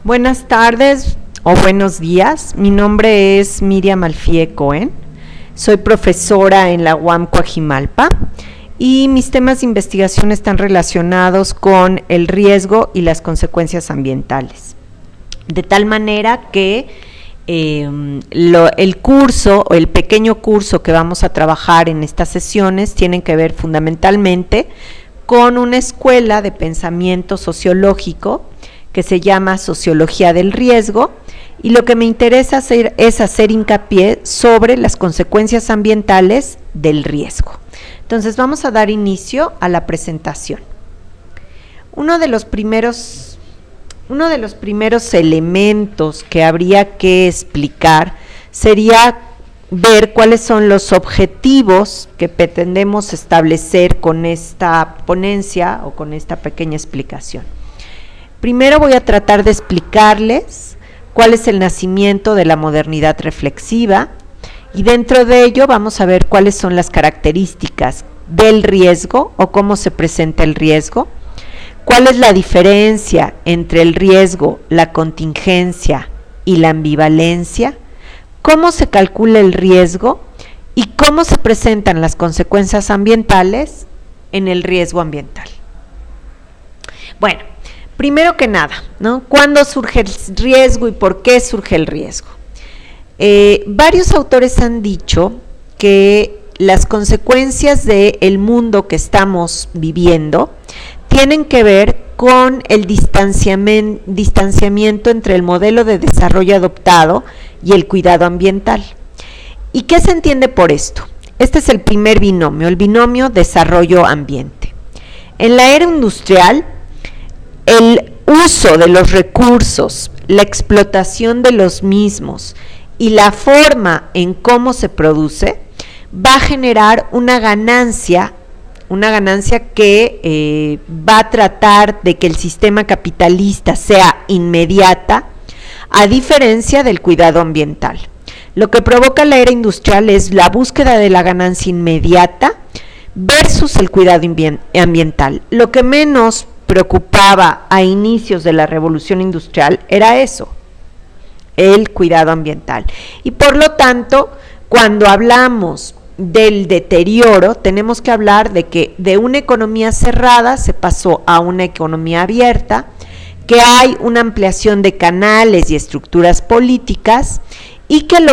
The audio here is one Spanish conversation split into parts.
Buenas tardes o buenos días. Mi nombre es Miriam Alfie Cohen. Soy profesora en la UAM Coajimalpa y mis temas de investigación están relacionados con el riesgo y las consecuencias ambientales. De tal manera que el curso o el pequeño curso que vamos a trabajar en estas sesiones tienen que ver fundamentalmente con una escuela de pensamiento sociológico que se llama Sociología del Riesgo, y lo que me interesa es hacer hincapié sobre las consecuencias ambientales del riesgo. Entonces vamos a dar inicio a la presentación. Uno de los primeros elementos que habría que explicar sería ver cuáles son los objetivos que pretendemos establecer con esta ponencia o con esta pequeña explicación. Primero voy a tratar de explicarles cuál es el nacimiento de la modernidad reflexiva y dentro de ello vamos a ver cuáles son las características del riesgo o cómo se presenta el riesgo, cuál es la diferencia entre el riesgo, la contingencia y la ambivalencia, cómo se calcula el riesgo y cómo se presentan las consecuencias ambientales en el riesgo ambiental. Bueno, primero que nada, ¿no? ¿Cuándo surge el riesgo y por qué surge el riesgo? Varios autores han dicho que las consecuencias del mundo que estamos viviendo tienen que ver con el distanciamiento entre el modelo de desarrollo adoptado y el cuidado ambiental. ¿Y qué se entiende por esto? Este es el primer binomio, el binomio desarrollo-ambiente. En la era industrial, el uso de los recursos, la explotación de los mismos y la forma en cómo se produce va a generar una ganancia que va a tratar de que el sistema capitalista sea inmediata, a diferencia del cuidado ambiental. Lo que provoca la era industrial es la búsqueda de la ganancia inmediata versus el cuidado ambiental. Lo que menos preocupaba a inicios de la revolución industrial era eso, el cuidado ambiental. Y por lo tanto, cuando hablamos del deterioro, tenemos que hablar de que de una economía cerrada se pasó a una economía abierta, que hay una ampliación de canales y estructuras políticas y que el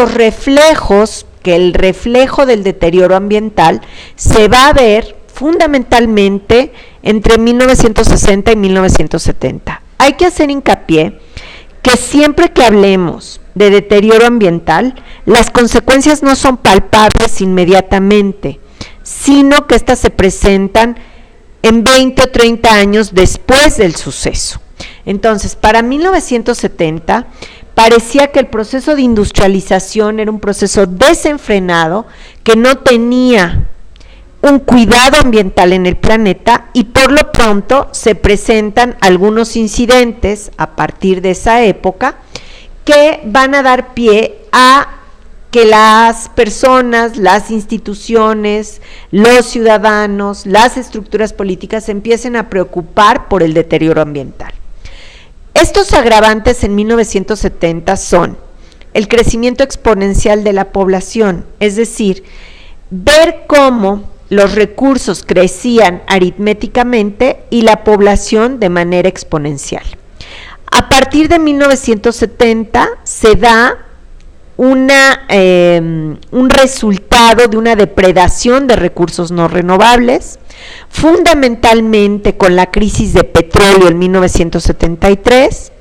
reflejo del deterioro ambiental se va a ver fundamentalmente entre 1960 y 1970. Hay que hacer hincapié que siempre que hablemos de deterioro ambiental, las consecuencias no son palpables inmediatamente, sino que estas se presentan en 20 o 30 años después del suceso. Entonces, para 1970, parecía que el proceso de industrialización era un proceso desenfrenado, que no tenía un cuidado ambiental en el planeta y por lo pronto se presentan algunos incidentes a partir de esa época que van a dar pie a que las personas, las instituciones, los ciudadanos, las estructuras políticas se empiecen a preocupar por el deterioro ambiental. Estos agravantes en 1970 son el crecimiento exponencial de la población, es decir, ver cómo los recursos crecían aritméticamente y la población de manera exponencial. A partir de 1970 se da un resultado de una depredación de recursos no renovables, fundamentalmente con la crisis de petróleo en 1973,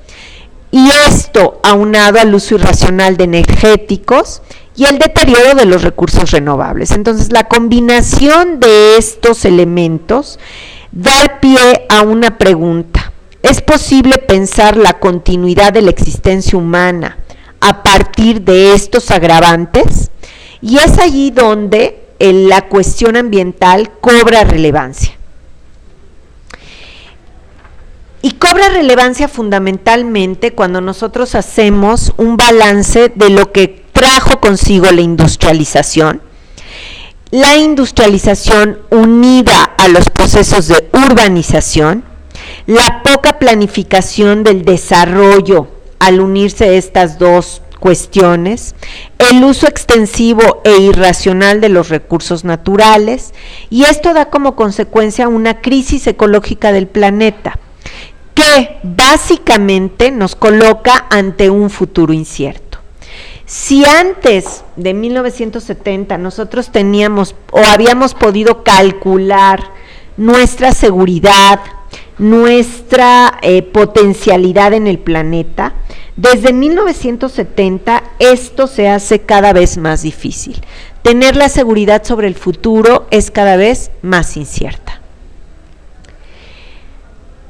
y esto aunado al uso irracional de energéticos y el deterioro de los recursos renovables. Entonces, la combinación de estos elementos da pie a una pregunta: ¿es posible pensar la continuidad de la existencia humana a partir de estos agravantes? Y es allí donde la cuestión ambiental cobra relevancia. Y cobra relevancia fundamentalmente cuando nosotros hacemos un balance de lo que trajo consigo la industrialización unida a los procesos de urbanización, la poca planificación del desarrollo al unirse estas dos cuestiones, el uso extensivo e irracional de los recursos naturales, y esto da como consecuencia una crisis ecológica del planeta, que básicamente nos coloca ante un futuro incierto. Si antes de 1970 nosotros teníamos o habíamos podido calcular nuestra seguridad, nuestra potencialidad en el planeta, desde 1970 esto se hace cada vez más difícil. Tener la seguridad sobre el futuro es cada vez más incierta.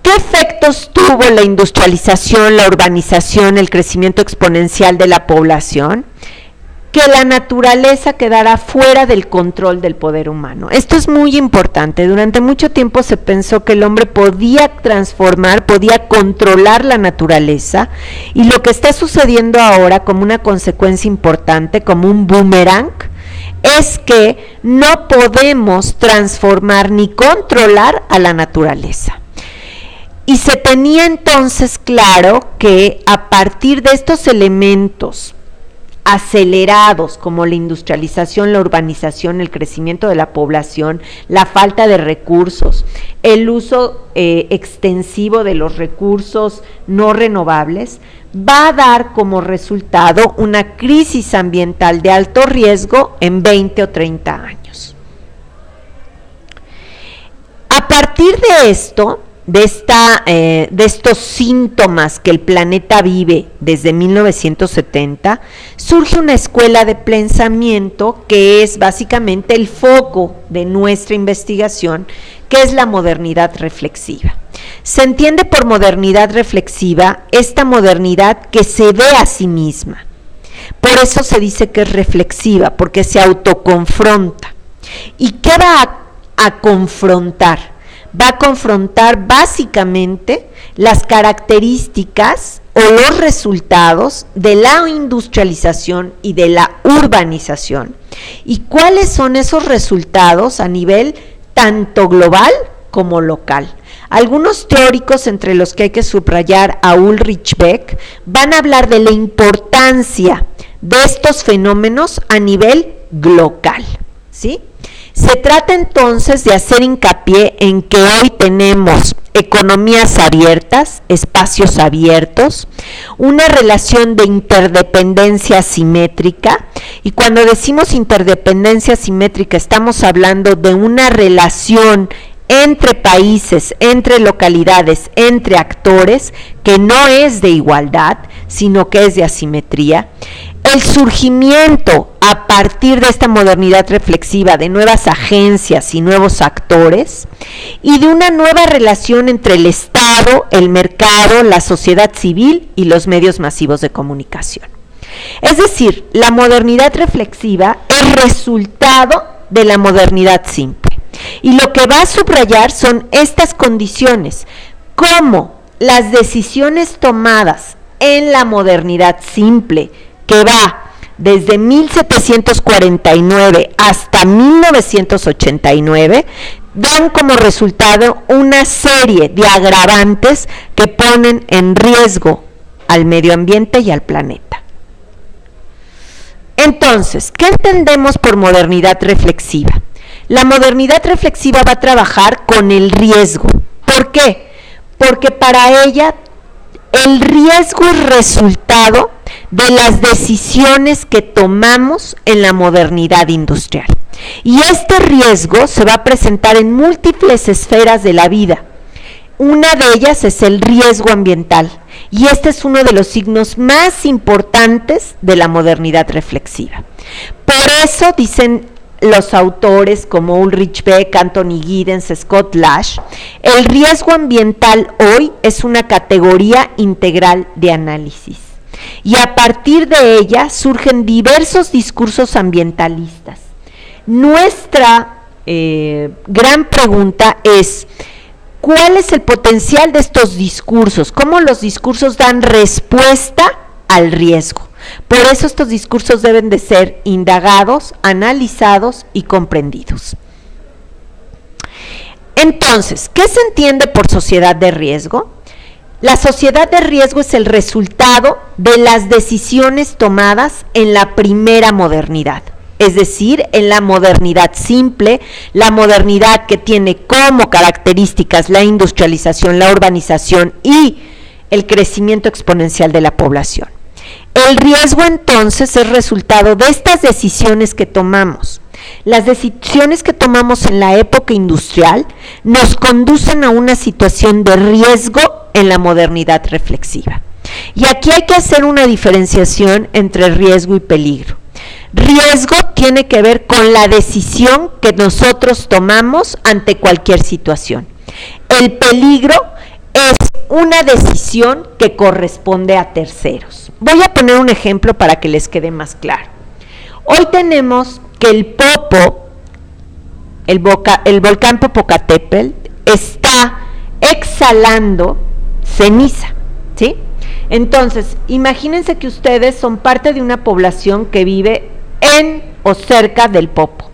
¿Qué efectos tuvo la industrialización, la urbanización, el crecimiento exponencial de la población? Que la naturaleza quedara fuera del control del poder humano. Esto es muy importante. Durante mucho tiempo se pensó que el hombre podía transformar, podía controlar la naturaleza, y lo que está sucediendo ahora como una consecuencia importante, como un boomerang, es que no podemos transformar ni controlar a la naturaleza. Y se tenía entonces claro que a partir de estos elementos acelerados como la industrialización, la urbanización, el crecimiento de la población, la falta de recursos, el uso extensivo de los recursos no renovables, va a dar como resultado una crisis ambiental de alto riesgo en 20 o 30 años. A partir de esto, de estos síntomas que el planeta vive desde 1970, surge una escuela de pensamiento que es básicamente el foco de nuestra investigación, que es la modernidad reflexiva. Se entiende por modernidad reflexiva esta modernidad que se ve a sí misma. Por eso se dice que es reflexiva, porque se autoconfronta. ¿Y qué va a confrontar? Va a confrontar básicamente las características o los resultados de la industrialización y de la urbanización, y cuáles son esos resultados a nivel tanto global como local. Algunos teóricos, entre los que hay que subrayar a Ulrich Beck, van a hablar de la importancia de estos fenómenos a nivel global, ¿sí? Se trata entonces de hacer hincapié en que hoy tenemos economías abiertas, espacios abiertos, una relación de interdependencia simétrica, y cuando decimos interdependencia simétrica estamos hablando de una relación entre países, entre localidades, entre actores, que no es de igualdad, sino que es de asimetría. El surgimiento a partir de esta modernidad reflexiva de nuevas agencias y nuevos actores, y de una nueva relación entre el Estado, el mercado, la sociedad civil y los medios masivos de comunicación. Es decir, la modernidad reflexiva es resultado de la modernidad simple, y lo que va a subrayar son estas condiciones, cómo las decisiones tomadas en la modernidad simple, que va desde 1749 hasta 1989, dan como resultado una serie de agravantes que ponen en riesgo al medio ambiente y al planeta. Entonces, ¿qué entendemos por modernidad reflexiva? La modernidad reflexiva va a trabajar con el riesgo. ¿Por qué? Porque para ella el riesgo es resultado de las decisiones que tomamos en la modernidad industrial. Y este riesgo se va a presentar en múltiples esferas de la vida. Una de ellas es el riesgo ambiental, y este es uno de los signos más importantes de la modernidad reflexiva. Por eso dicen los autores como Ulrich Beck, Anthony Giddens, Scott Lash, el riesgo ambiental hoy es una categoría integral de análisis, y a partir de ella surgen diversos discursos ambientalistas. Nuestra gran pregunta es: ¿cuál es el potencial de estos discursos? ¿Cómo los discursos dan respuesta al riesgo? Por eso estos discursos deben de ser indagados, analizados y comprendidos. Entonces, ¿qué se entiende por sociedad de riesgo? La sociedad de riesgo es el resultado de las decisiones tomadas en la primera modernidad, es decir, en la modernidad simple, la modernidad que tiene como características la industrialización, la urbanización y el crecimiento exponencial de la población. El riesgo entonces es resultado de estas decisiones que tomamos. Las decisiones que tomamos en la época industrial nos conducen a una situación de riesgo en la modernidad reflexiva. Y aquí hay que hacer una diferenciación entre riesgo y peligro. Riesgo tiene que ver con la decisión que nosotros tomamos ante cualquier situación. El peligro es una decisión que corresponde a terceros. Voy a poner un ejemplo para que les quede más claro. Hoy tenemos que el Popo, el volcán Popocatépetl, está exhalando ceniza, ¿sí? Entonces, imagínense que ustedes son parte de una población que vive en o cerca del Popo.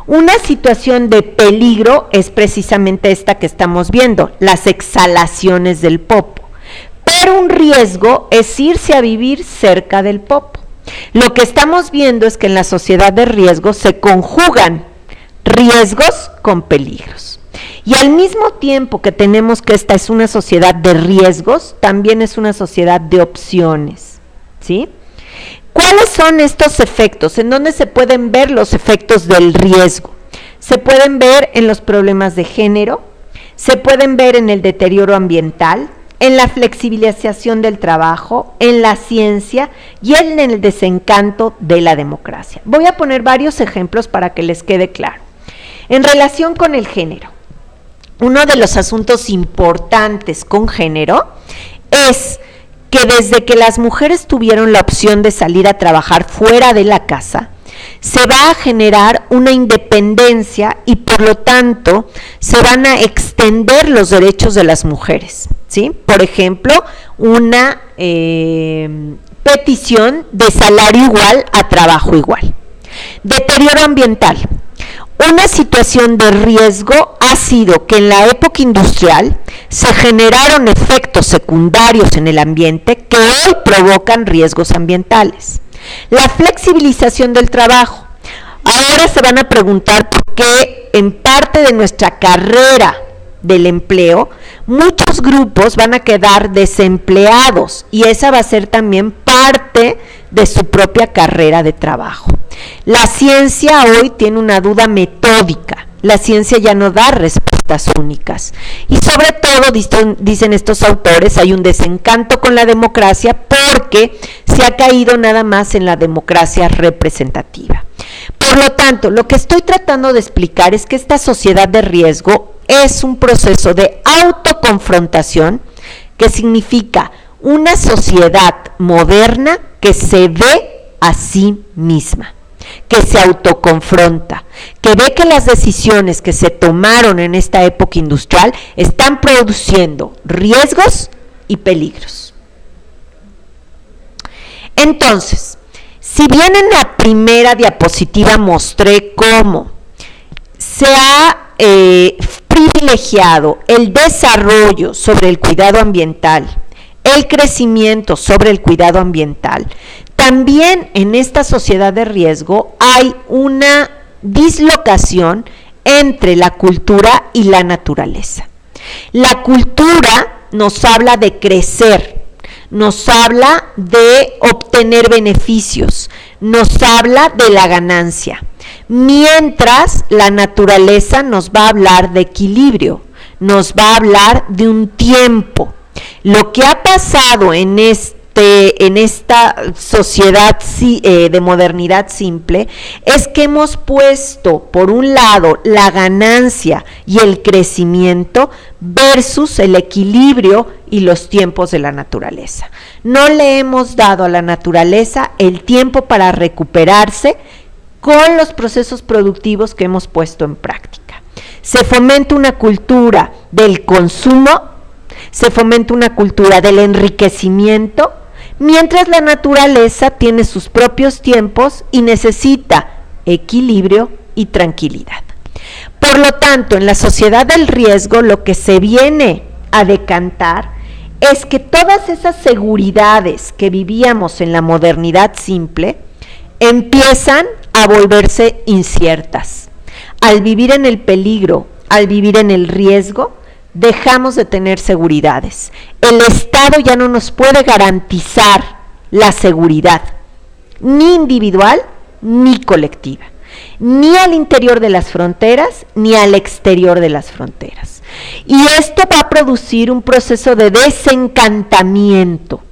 Una situación de peligro es precisamente esta que estamos viendo, las exhalaciones del Popo. Pero un riesgo es irse a vivir cerca del Popo. Lo que estamos viendo es que en la sociedad de riesgo se conjugan riesgos con peligros. Y al mismo tiempo que tenemos que esta es una sociedad de riesgos, también es una sociedad de opciones, ¿sí? ¿Cuáles son estos efectos? ¿En dónde se pueden ver los efectos del riesgo? Se pueden ver en los problemas de género, se pueden ver en el deterioro ambiental, en la flexibilización del trabajo, en la ciencia y en el desencanto de la democracia. Voy a poner varios ejemplos para que les quede claro. En relación con el género, uno de los asuntos importantes con género es que desde que las mujeres tuvieron la opción de salir a trabajar fuera de la casa, se va a generar una independencia y por lo tanto se van a extender los derechos de las mujeres, ¿sí? Por ejemplo, una petición de salario igual a trabajo igual. Deterioro ambiental. Una situación de riesgo ha sido que en la época industrial se generaron efectos secundarios en el ambiente que hoy provocan riesgos ambientales. La flexibilización del trabajo. Ahora se van a preguntar por qué en parte de nuestra carrera del empleo, muchos grupos van a quedar desempleados y esa va a ser también parte de su propia carrera de trabajo. La ciencia hoy tiene una duda metódica, la ciencia ya no da respuestas únicas y sobre todo, dicen estos autores, hay un desencanto con la democracia porque se ha caído nada más en la democracia representativa. Por lo tanto, lo que estoy tratando de explicar es que esta sociedad de riesgo es un proceso de autoconfrontación que significa una sociedad moderna que se ve a sí misma, que se autoconfronta, que ve que las decisiones que se tomaron en esta época industrial están produciendo riesgos y peligros. Entonces, si bien en la primera diapositiva mostré cómo se ha privilegiado el desarrollo sobre el cuidado ambiental, el crecimiento sobre el cuidado ambiental, también en esta sociedad de riesgo hay una dislocación entre la cultura y la naturaleza. La cultura nos habla de crecer, nos habla de obtener beneficios, nos habla de la ganancia, mientras la naturaleza nos va a hablar de equilibrio, nos va a hablar de un tiempo. Lo que ha pasado en esta sociedad de modernidad simple es que hemos puesto por un lado la ganancia y el crecimiento versus el equilibrio y los tiempos de la naturaleza. No le hemos dado a la naturaleza el tiempo para recuperarse con los procesos productivos que hemos puesto en práctica. Se fomenta una cultura del consumo, se fomenta una cultura del enriquecimiento, mientras la naturaleza tiene sus propios tiempos y necesita equilibrio y tranquilidad. Por lo tanto, en la sociedad del riesgo lo que se viene a decantar es que todas esas seguridades que vivíamos en la modernidad simple empiezan a volverse inciertas. Al vivir en el peligro, al vivir en el riesgo, dejamos de tener seguridades. El Estado ya no nos puede garantizar la seguridad, ni individual ni colectiva, ni al interior de las fronteras, ni al exterior de las fronteras. Y esto va a producir un proceso de desencantamiento.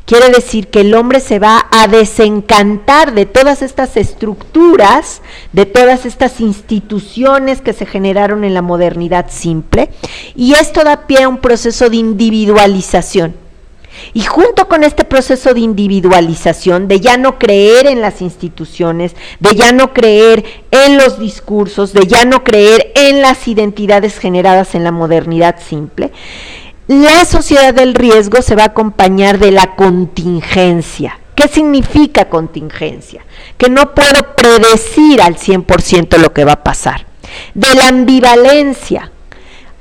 Quiere decir que el hombre se va a desencantar de todas estas estructuras, de todas estas instituciones que se generaron en la modernidad simple, y esto da pie a un proceso de individualización. Y junto con este proceso de individualización, de ya no creer en las instituciones, de ya no creer en los discursos, de ya no creer en las identidades generadas en la modernidad simple, la sociedad del riesgo se va a acompañar de la contingencia. ¿Qué significa contingencia? Que no puedo predecir al 100% lo que va a pasar. De la ambivalencia.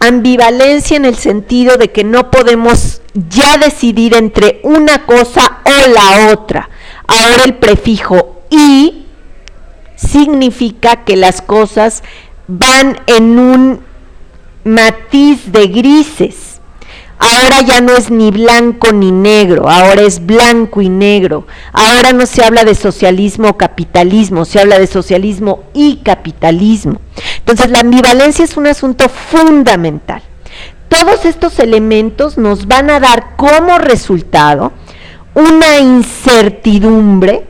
Ambivalencia en el sentido de que no podemos ya decidir entre una cosa o la otra. Ahora el prefijo "y" significa que las cosas van en un matiz de grises. Ahora ya no es ni blanco ni negro, ahora es blanco y negro. Ahora no se habla de socialismo o capitalismo, se habla de socialismo y capitalismo. Entonces la ambivalencia es un asunto fundamental. Todos estos elementos nos van a dar como resultado una incertidumbre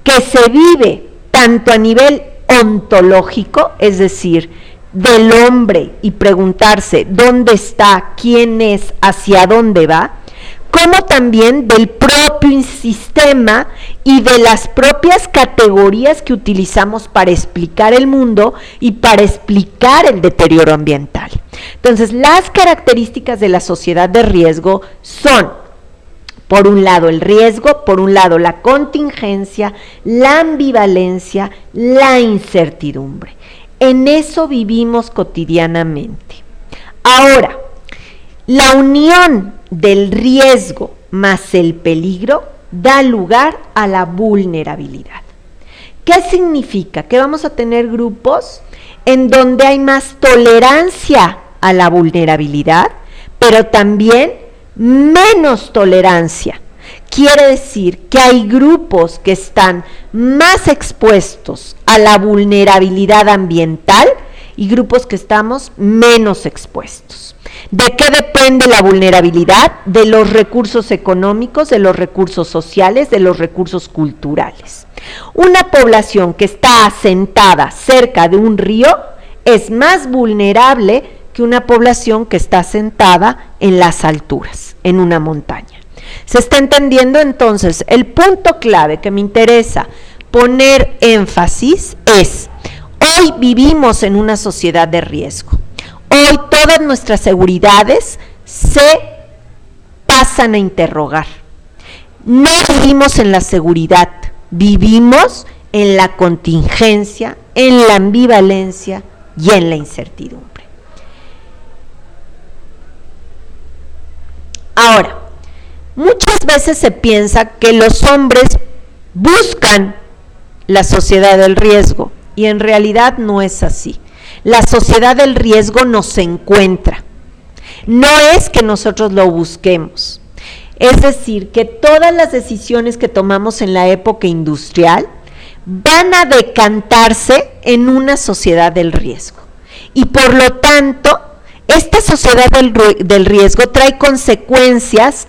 que se vive tanto a nivel ontológico, es decir, del hombre y preguntarse dónde está, quién es, hacia dónde va, como también del propio sistema y de las propias categorías que utilizamos para explicar el mundo y para explicar el deterioro ambiental. Entonces, las características de la sociedad de riesgo son, por un lado, el riesgo, por un lado, la contingencia, la ambivalencia, la incertidumbre. En eso vivimos cotidianamente. Ahora, la unión del riesgo más el peligro da lugar a la vulnerabilidad. ¿Qué significa? Que vamos a tener grupos en donde hay más tolerancia a la vulnerabilidad, pero también menos tolerancia. Quiere decir que hay grupos que están más expuestos a la vulnerabilidad ambiental y grupos que estamos menos expuestos. ¿De qué depende la vulnerabilidad? De los recursos económicos, de los recursos sociales, de los recursos culturales. Una población que está asentada cerca de un río es más vulnerable que una población que está asentada en las alturas, en una montaña. ¿Se está entendiendo? Entonces, el punto clave que me interesa poner énfasis es: hoy vivimos en una sociedad de riesgo. Hoy todas nuestras seguridades se pasan a interrogar. No vivimos en la seguridad, vivimos en la contingencia, en la ambivalencia y en la incertidumbre. Ahora, muchas veces se piensa que los hombres buscan la sociedad del riesgo y en realidad no es así. La sociedad del riesgo nos encuentra. No es que nosotros lo busquemos. Es decir, que todas las decisiones que tomamos en la época industrial van a decantarse en una sociedad del riesgo. Y por lo tanto, esta sociedad del riesgo trae consecuencias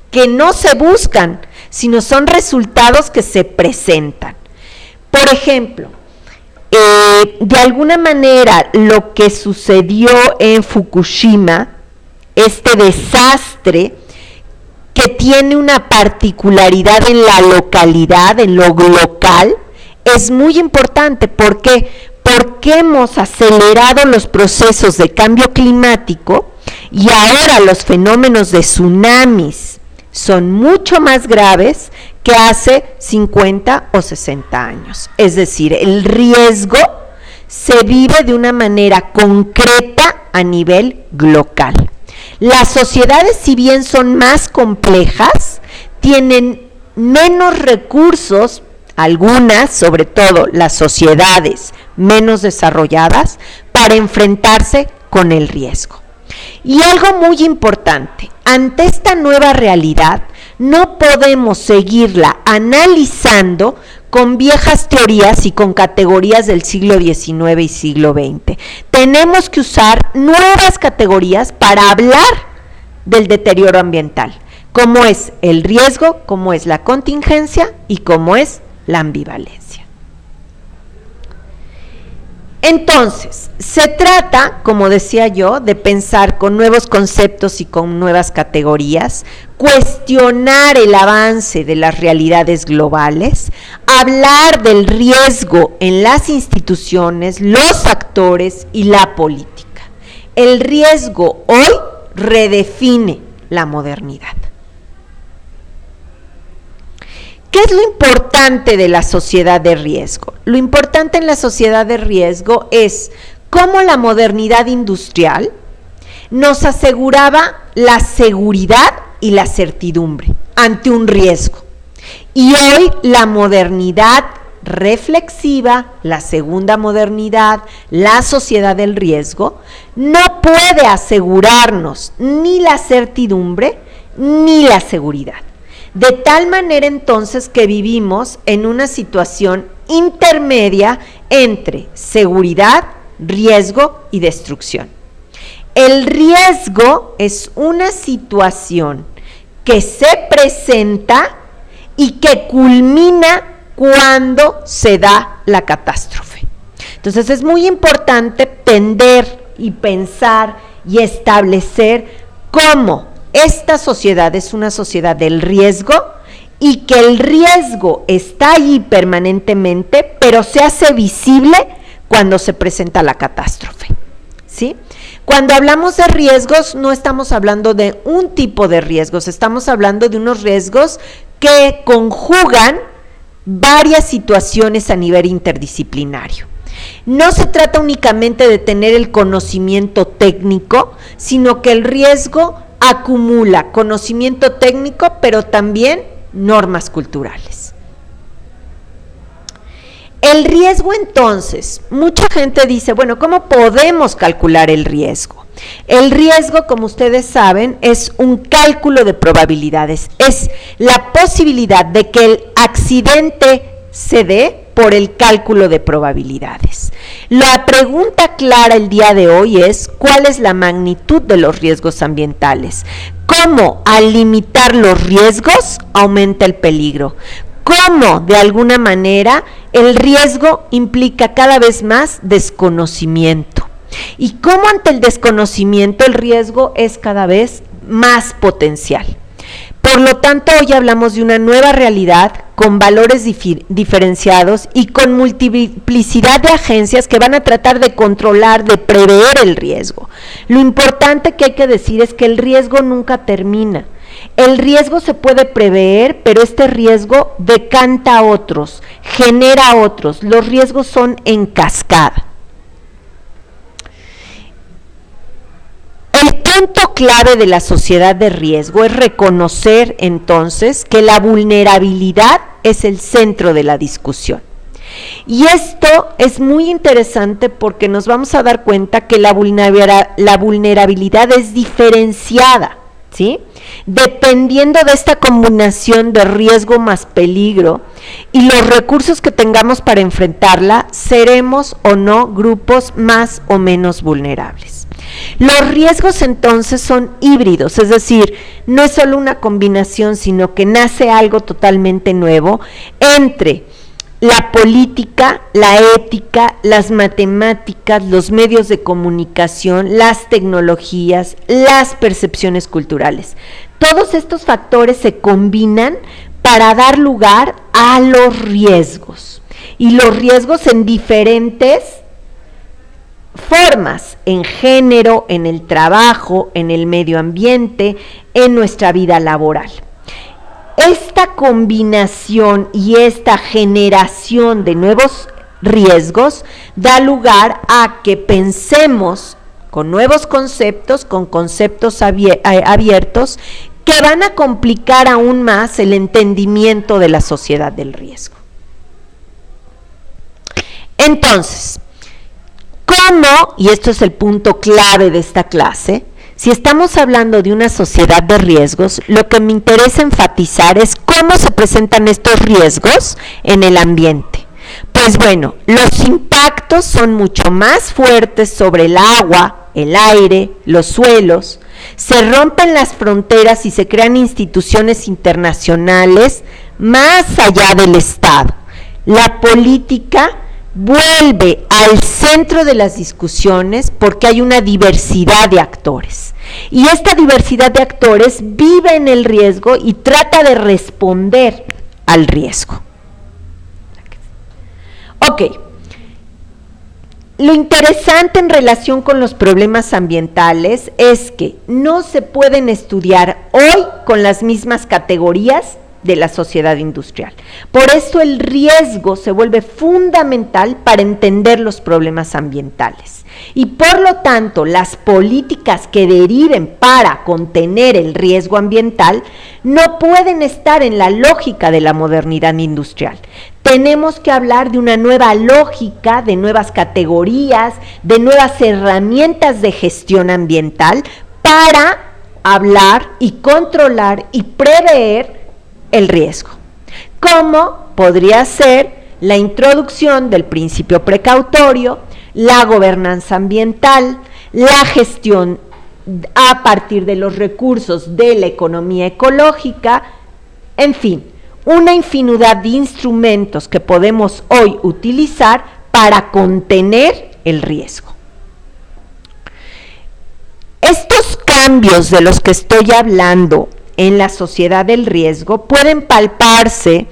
que no se buscan, sino son resultados que se presentan. Por ejemplo, de alguna manera lo que sucedió en Fukushima, este desastre que tiene una particularidad en la localidad, en lo local, es muy importante. ¿Por qué? Porque hemos acelerado los procesos de cambio climático y ahora los fenómenos de tsunamis son mucho más graves que hace 50 o 60 años. Es decir, el riesgo se vive de una manera concreta a nivel local. Las sociedades, si bien son más complejas, tienen menos recursos, algunas, sobre todo las sociedades menos desarrolladas, para enfrentarse con el riesgo. Y algo muy importante, ante esta nueva realidad, no podemos seguirla analizando con viejas teorías y con categorías del siglo XIX y siglo XX. Tenemos que usar nuevas categorías para hablar del deterioro ambiental, como es el riesgo, como es la contingencia y como es la ambivalencia. Entonces, se trata, como decía yo, de pensar con nuevos conceptos y con nuevas categorías, cuestionar el avance de las realidades globales, hablar del riesgo en las instituciones, los actores y la política. El riesgo hoy redefine la modernidad. ¿Qué es lo importante de la sociedad de riesgo? Lo importante en la sociedad de riesgo es cómo la modernidad industrial nos aseguraba la seguridad y la certidumbre ante un riesgo. Y hoy la modernidad reflexiva, la segunda modernidad, la sociedad del riesgo, no puede asegurarnos ni la certidumbre ni la seguridad. De tal manera entonces que vivimos en una situación intermedia entre seguridad, riesgo y destrucción. El riesgo es una situación que se presenta y que culmina cuando se da la catástrofe. Entonces es muy importante entender y pensar y establecer cómo esta sociedad es una sociedad del riesgo y que el riesgo está allí permanentemente, pero se hace visible cuando se presenta la catástrofe, ¿sí? Cuando hablamos de riesgos, no estamos hablando de un tipo de riesgos, estamos hablando de unos riesgos que conjugan varias situaciones a nivel interdisciplinario. No se trata únicamente de tener el conocimiento técnico, sino que el riesgo acumula conocimiento técnico, pero también normas culturales. El riesgo, entonces, mucha gente dice, bueno, ¿cómo podemos calcular el riesgo? El riesgo, como ustedes saben, es un cálculo de probabilidades, es la posibilidad de que el accidente se dé por el cálculo de probabilidades. La pregunta clara el día de hoy es, ¿cuál es la magnitud de los riesgos ambientales? ¿Cómo al limitar los riesgos aumenta el peligro? ¿Cómo de alguna manera el riesgo implica cada vez más desconocimiento? ¿Y cómo ante el desconocimiento el riesgo es cada vez más potencial? Por lo tanto, hoy hablamos de una nueva realidad con valores diferenciados y con multiplicidad de agencias que van a tratar de controlar, de prever el riesgo. Lo importante que hay que decir es que el riesgo nunca termina. El riesgo se puede prever, pero este riesgo decanta a otros, genera a otros. Los riesgos son en cascada. El punto clave de la sociedad de riesgo es reconocer entonces que la vulnerabilidad es el centro de la discusión. Y esto es muy interesante porque nos vamos a dar cuenta que la vulnerabilidad es diferenciada, ¿sí? Dependiendo de esta combinación de riesgo más peligro y los recursos que tengamos para enfrentarla, seremos o no grupos más o menos vulnerables. Los riesgos entonces son híbridos, es decir, no es solo una combinación, sino que nace algo totalmente nuevo entre la política, la ética, las matemáticas, los medios de comunicación, las tecnologías, las percepciones culturales. Todos estos factores se combinan para dar lugar a los riesgos. Y los riesgos en diferentes formas, en género, en el trabajo, en el medio ambiente, en nuestra vida laboral. Esta combinación y esta generación de nuevos riesgos da lugar a que pensemos con nuevos conceptos, con conceptos abiertos, que van a complicar aún más el entendimiento de la sociedad del riesgo. Entonces, ¿cómo? Y esto es el punto clave de esta clase. Si estamos hablando de una sociedad de riesgos, lo que me interesa enfatizar es cómo se presentan estos riesgos en el ambiente. Pues bueno, los impactos son mucho más fuertes sobre el agua, el aire, los suelos, se rompen las fronteras y se crean instituciones internacionales más allá del Estado. La política vuelve al centro de las discusiones porque hay una diversidad de actores. Y esta diversidad de actores vive en el riesgo y trata de responder al riesgo. Ok. Lo interesante en relación con los problemas ambientales es que no se pueden estudiar hoy con las mismas categorías de la sociedad industrial. Por eso el riesgo se vuelve fundamental para entender los problemas ambientales. Y por lo tanto, las políticas que deriven para contener el riesgo ambiental no pueden estar en la lógica de la modernidad industrial. Tenemos que hablar de una nueva lógica, de nuevas categorías, de nuevas herramientas de gestión ambiental para hablar y controlar y prever el riesgo. ¿Cómo podría ser la introducción del principio precautorio, la gobernanza ambiental, la gestión a partir de los recursos de la economía ecológica, en fin, una infinidad de instrumentos que podemos hoy utilizar para contener el riesgo? Estos cambios de los que estoy hablando en la sociedad del riesgo pueden palparse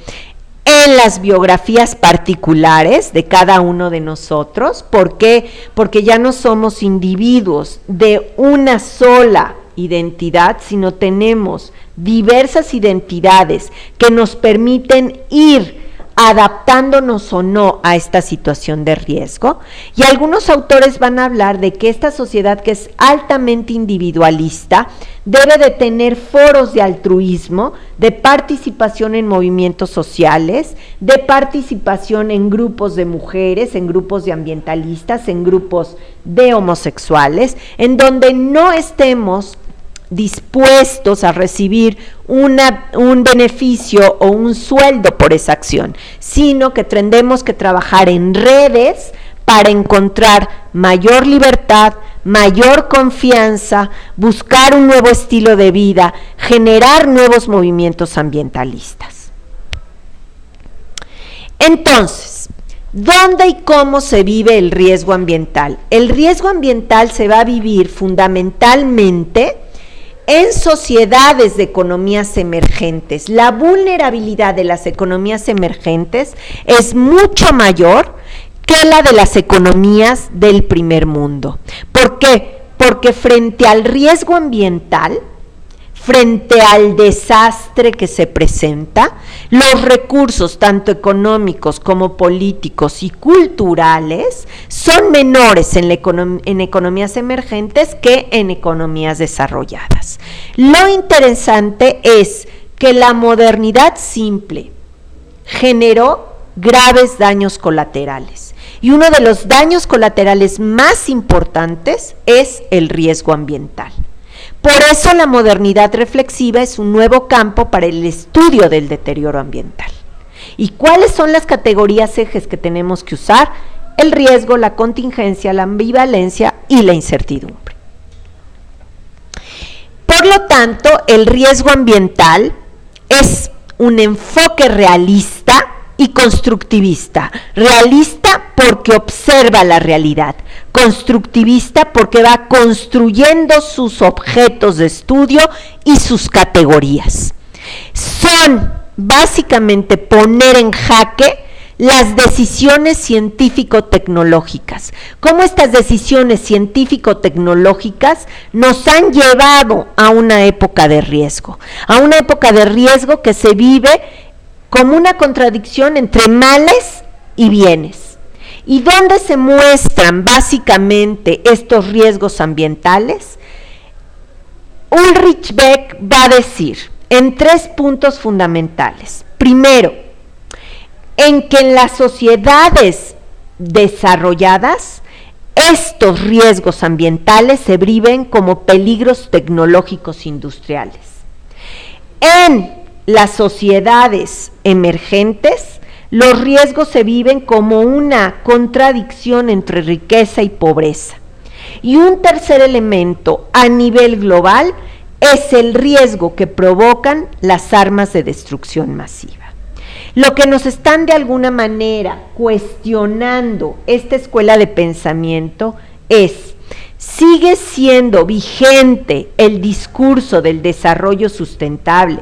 en las biografías particulares de cada uno de nosotros. ¿Por qué? Porque ya no somos individuos de una sola identidad, sino tenemos diversas identidades que nos permiten ir adaptándonos o no a esta situación de riesgo. Y algunos autores van a hablar de que esta sociedad, que es altamente individualista, debe de tener foros de altruismo, de participación en movimientos sociales, de participación en grupos de mujeres, en grupos de ambientalistas, en grupos de homosexuales, en donde no estemos dispuestos a recibir un beneficio o un sueldo por esa acción, sino que tendremos que trabajar en redes para encontrar mayor libertad, mayor confianza, buscar un nuevo estilo de vida, generar nuevos movimientos ambientalistas. Entonces, ¿dónde y cómo se vive el riesgo ambiental? El riesgo ambiental se va a vivir fundamentalmente en sociedades de economías emergentes. La vulnerabilidad de las economías emergentes es mucho mayor que la de las economías del primer mundo. ¿Por qué? Porque frente al riesgo ambiental, frente al desastre que se presenta, los recursos tanto económicos como políticos y culturales son menores en economías emergentes que en economías desarrolladas. Lo interesante es que la modernidad simple generó graves daños colaterales. Y uno de los daños colaterales más importantes es el riesgo ambiental. Por eso la modernidad reflexiva es un nuevo campo para el estudio del deterioro ambiental. ¿Y cuáles son las categorías ejes que tenemos que usar? El riesgo, la contingencia, la ambivalencia y la incertidumbre. Por lo tanto, el riesgo ambiental es un enfoque realista y constructivista. Realista porque observa la realidad, constructivista porque va construyendo sus objetos de estudio y sus categorías. Son básicamente poner en jaque las decisiones científico-tecnológicas. Cómo estas decisiones científico-tecnológicas nos han llevado a una época de riesgo que se vive como una contradicción entre males y bienes. ¿Y dónde se muestran básicamente estos riesgos ambientales? Ulrich Beck va a decir en 3 puntos fundamentales. Primero, en que en las sociedades desarrolladas estos riesgos ambientales se viven como peligros tecnológicos industriales. En las sociedades emergentes, los riesgos se viven como una contradicción entre riqueza y pobreza. Y un tercer elemento a nivel global es el riesgo que provocan las armas de destrucción masiva. Lo que nos están de alguna manera cuestionando esta escuela de pensamiento es, ¿sigue siendo vigente el discurso del desarrollo sustentable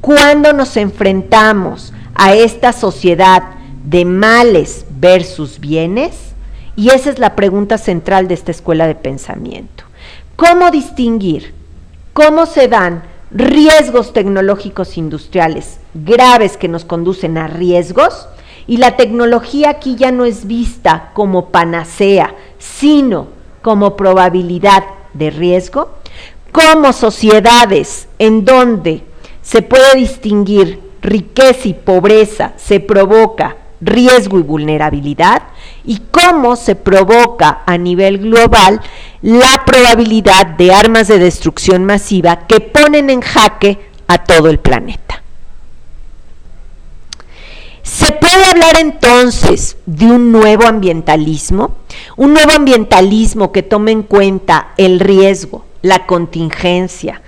cuando nos enfrentamos a esta sociedad de males versus bienes? Y esa es la pregunta central de esta escuela de pensamiento. ¿Cómo distinguir? ¿Cómo se dan riesgos tecnológicos industriales graves que nos conducen a riesgos? Y la tecnología aquí ya no es vista como panacea, sino como probabilidad de riesgo. Como sociedades en donde se puede distinguir riqueza y pobreza, se provoca riesgo y vulnerabilidad, y cómo se provoca a nivel global la probabilidad de armas de destrucción masiva que ponen en jaque a todo el planeta. ¿Se puede hablar entonces de un nuevo ambientalismo? Un nuevo ambientalismo que tome en cuenta el riesgo, la contingencia,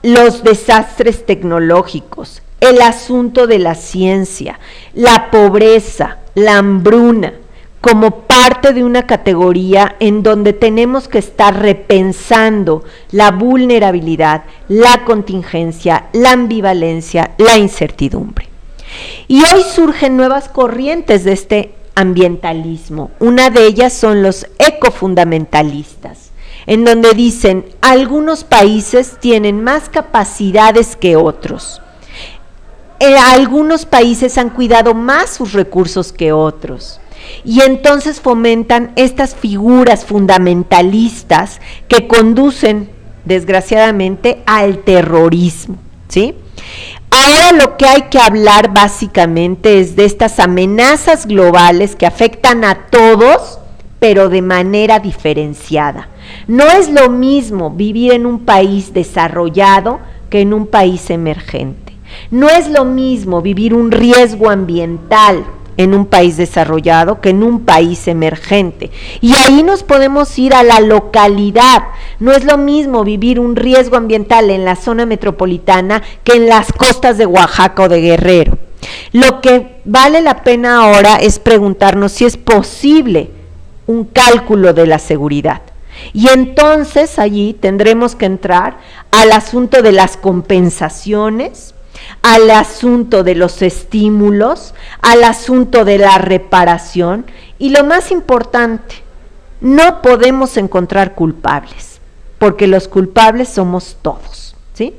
los desastres tecnológicos, el asunto de la ciencia, la pobreza, la hambruna, como parte de una categoría en donde tenemos que estar repensando la vulnerabilidad, la contingencia, la ambivalencia, la incertidumbre. Y hoy surgen nuevas corrientes de este ambientalismo. Una de ellas son los ecofundamentalistas, en donde dicen algunos países tienen más capacidades que otros. Algunos países han cuidado más sus recursos que otros, y entonces fomentan estas figuras fundamentalistas que conducen, desgraciadamente, al terrorismo, ¿sí? Ahora lo que hay que hablar básicamente es de estas amenazas globales que afectan a todos, pero de manera diferenciada. No es lo mismo vivir en un país desarrollado que en un país emergente. No es lo mismo vivir un riesgo ambiental en un país desarrollado que en un país emergente. Y ahí nos podemos ir a la localidad. No es lo mismo vivir un riesgo ambiental en la zona metropolitana que en las costas de Oaxaca o de Guerrero. Lo que vale la pena ahora es preguntarnos si es posible un cálculo de la seguridad. Y entonces allí tendremos que entrar al asunto de las compensaciones, al asunto de los estímulos, al asunto de la reparación, y lo más importante, no podemos encontrar culpables, porque los culpables somos todos, ¿sí?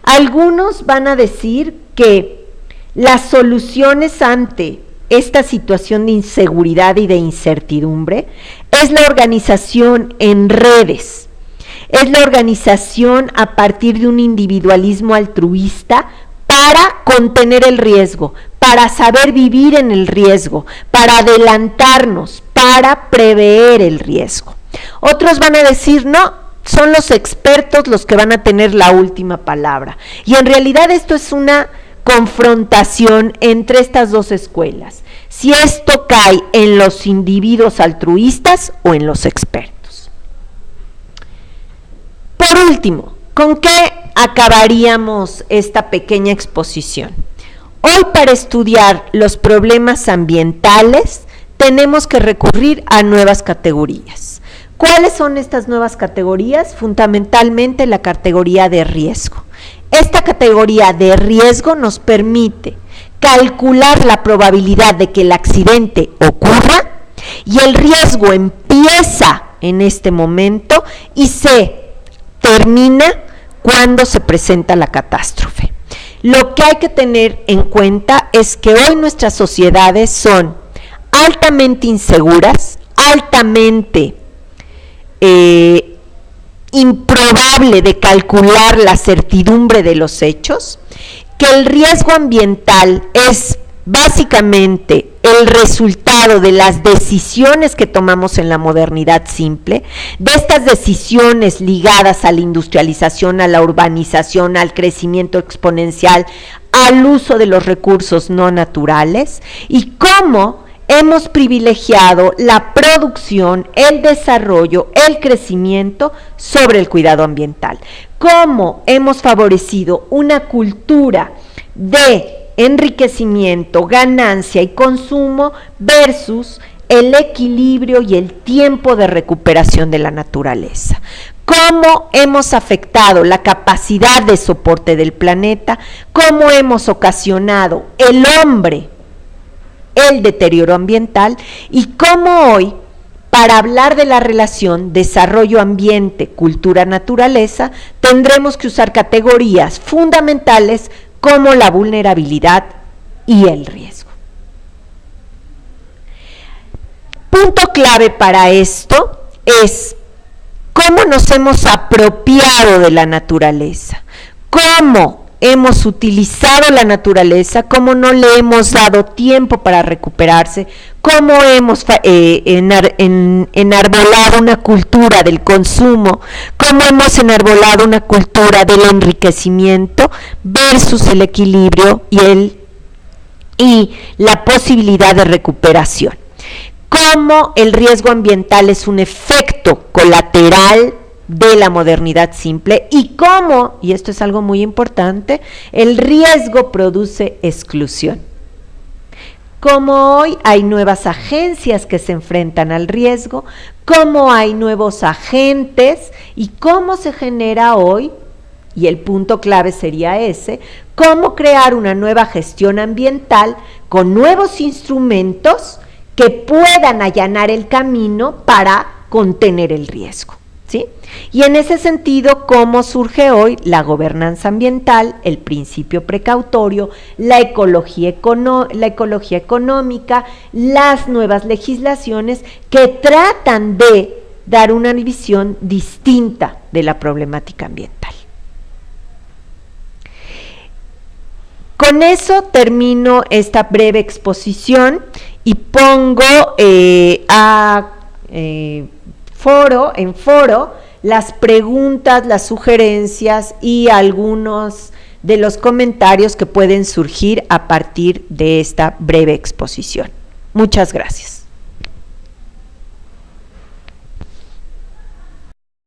Algunos van a decir que las soluciones ante esta situación de inseguridad y de incertidumbre es la organización en redes, es la organización a partir de un individualismo altruista para contener el riesgo, para saber vivir en el riesgo, para adelantarnos, para prever el riesgo. Otros van a decir, no, son los expertos los que van a tener la última palabra. Y en realidad esto es una confrontación entre estas dos escuelas. Si esto cae en los individuos altruistas o en los expertos. Por último, ¿con qué acabaríamos esta pequeña exposición? Hoy, para estudiar los problemas ambientales tenemos que recurrir a nuevas categorías. ¿Cuáles son estas nuevas categorías? Fundamentalmente la categoría de riesgo. Esta categoría de riesgo nos permite calcular la probabilidad de que el accidente ocurra, y el riesgo empieza en este momento y se termina cuando se presenta la catástrofe. Lo que hay que tener en cuenta es que hoy nuestras sociedades son altamente inseguras, altamente improbable de calcular la certidumbre de los hechos, que el riesgo ambiental es básicamente el resultado de las decisiones que tomamos en la modernidad simple, de estas decisiones ligadas a la industrialización, a la urbanización, al crecimiento exponencial, al uso de los recursos no naturales, y cómo hemos privilegiado la producción, el desarrollo, el crecimiento sobre el cuidado ambiental. Cómo hemos favorecido una cultura de enriquecimiento, ganancia y consumo versus el equilibrio y el tiempo de recuperación de la naturaleza. Cómo hemos afectado la capacidad de soporte del planeta, cómo hemos ocasionado el hombre el deterioro ambiental, y cómo hoy, para hablar de la relación desarrollo ambiente, cultura, naturaleza, tendremos que usar categorías fundamentales como la vulnerabilidad y el riesgo. Punto clave para esto es cómo nos hemos apropiado de la naturaleza, cómo hemos utilizado la naturaleza, cómo no le hemos dado tiempo para recuperarse, cómo hemos enarbolado una cultura del consumo, cómo hemos enarbolado una cultura del enriquecimiento versus el equilibrio y la posibilidad de recuperación. Cómo el riesgo ambiental es un efecto colateral de la modernidad simple, y cómo, y esto es algo muy importante, el riesgo produce exclusión. Como hoy hay nuevas agencias que se enfrentan al riesgo, cómo hay nuevos agentes y cómo se genera hoy, y el punto clave sería ese, cómo crear una nueva gestión ambiental con nuevos instrumentos que puedan allanar el camino para contener el riesgo. ¿Sí? Y en ese sentido, ¿cómo surge hoy la gobernanza ambiental, el principio precautorio, la ecología económica, las nuevas legislaciones que tratan de dar una visión distinta de la problemática ambiental? Con eso termino esta breve exposición y pongo en foro las preguntas, las sugerencias y algunos de los comentarios que pueden surgir a partir de esta breve exposición. Muchas gracias.